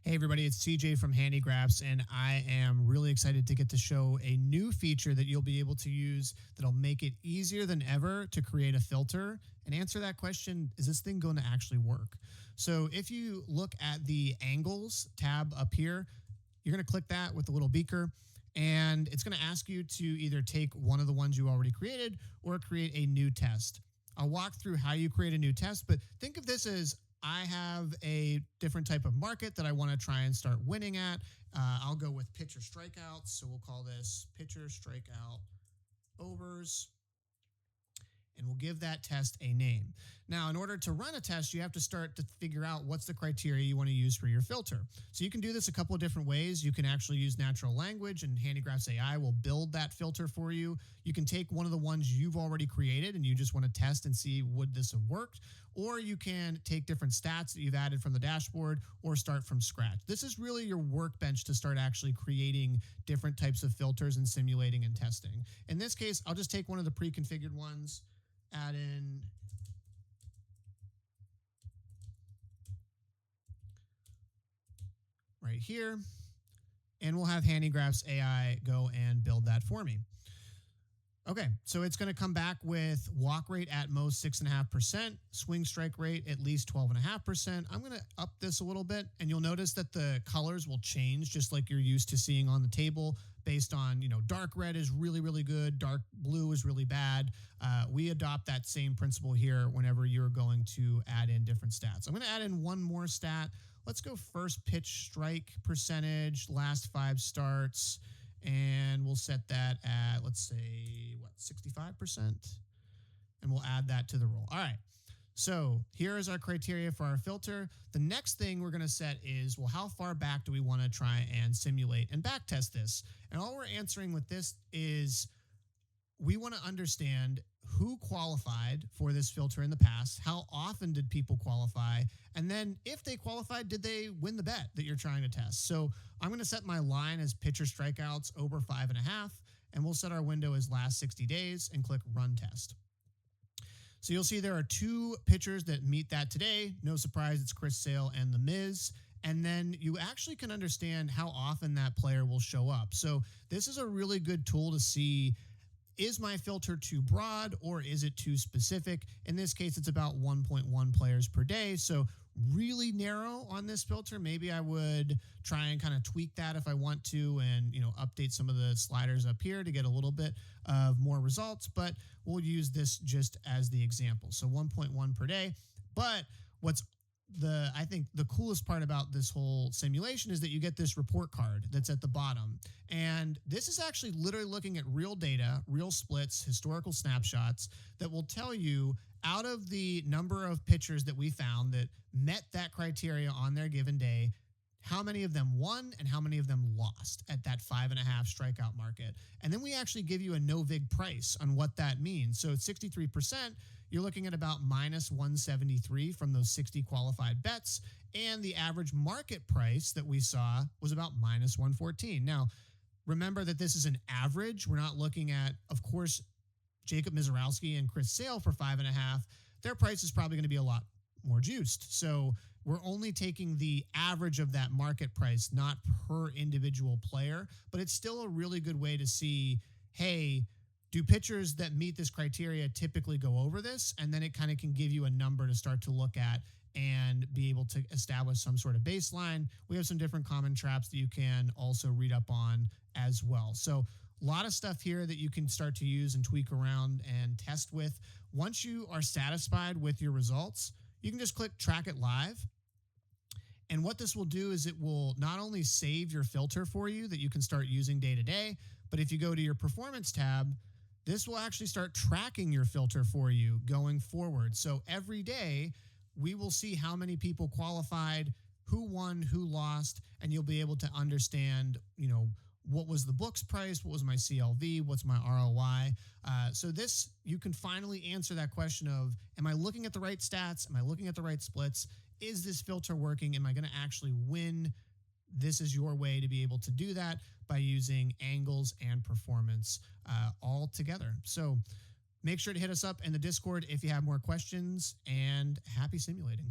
Hey everybody, it's CJ from Handygraphs, and I am really excited to get to show a new feature that you'll be able to use that'll make it easier than ever to create a filter and answer that question, is this thing going to actually work? So if you look at the angles tab up here, you're going to click that with the little beaker, and it's going to ask you to either take one of the ones you already created or create a new test. I'll walk through how you create a new test, but think of this as I have a different type of market that I want to try and start winning at. I'll go with pitcher strikeouts. So we'll call this pitcher strikeout overs, and we'll give that test a name. Now, in order to run a test, you have to start to figure out what's the criteria you want to use for your filter. So you can do this a couple of different ways. You can actually use natural language, and Handygraphs AI will build that filter for you. You can take one of the ones you've already created and you just want to test and see would this have worked, or you can take different stats that you've added from the dashboard or start from scratch. This is really your workbench to start actually creating different types of filters and simulating and testing. In this case, I'll just take one of the pre-configured ones, add in right here, and we'll have Handygraphs AI go and build that for me. Okay, so it's going to come back with walk rate at most 6.5%, swing strike rate at least 12.5%. I'm going to up this a little bit, and you'll notice that the colors will change just like you're used to seeing on the table based on, dark red is really, really good, dark blue is really bad. We adopt that same principle here whenever you're going to add in different stats. I'm going to add in one more stat. Let's go first pitch strike percentage, last 5 starts. And we'll set that at, let's say, 65%? And we'll add that to the roll. All right. So here is our criteria for our filter. The next thing we're going to set is, well, how far back do we want to try and simulate and back test this? And all we're answering with this is we want to understand who qualified for this filter in the past, how often did people qualify, and then if they qualified, did they win the bet that you're trying to test? So I'm going to set my line as pitcher strikeouts over 5.5, and we'll set our window as last 60 days and click run test. So you'll see there are 2 pitchers that meet that today. No surprise, it's Chris Sale and The Miz. And then you actually can understand how often that player will show up. So this is a really good tool to see, is my filter too broad or is it too specific? In this case, it's about 1.1 players per day. So really narrow on this filter. Maybe I would try and kind of tweak that if I want to and, update some of the sliders up here to get a little bit of more results, but we'll use this just as the example. So 1.1 per day. But what's I think the coolest part about this whole simulation is that you get this report card that's at the bottom. And this is actually literally looking at real data, real splits, historical snapshots that will tell you out of the number of pitchers that we found that met that criteria on their given day, how many of them won and how many of them lost at that 5.5 strikeout market. And then we actually give you a no vig price on what that means. So it's 63%. You're looking at about minus 173 from those 60 qualified bets. And the average market price that we saw was about minus 114. Now, remember that this is an average. We're not looking at, of course, Jacob Mizorowski and Chris Sale for 5.5. Their price is probably going to be a lot more juiced. So we're only taking the average of that market price, not per individual player. But it's still a really good way to see, hey, do pitchers that meet this criteria typically go over this? And then it kind of can give you a number to start to look at and be able to establish some sort of baseline. We have some different common traps that you can also read up on as well. So a lot of stuff here that you can start to use and tweak around and test with. Once you are satisfied with your results, you can just click track it live. And what this will do is it will not only save your filter for you that you can start using day to day, but if you go to your performance tab, this will actually start tracking your filter for you going forward. So every day we will see how many people qualified, who won, who lost, and you'll be able to understand, what was the book's price, what was my CLV, what's my ROI. So this, you can finally answer that question of, am I looking at the right stats? Am I looking at the right splits? Is this filter working? Am I going to actually win? This is your way to be able to do that by using angles and performance all together. So make sure to hit us up in the Discord if you have more questions, and happy simulating.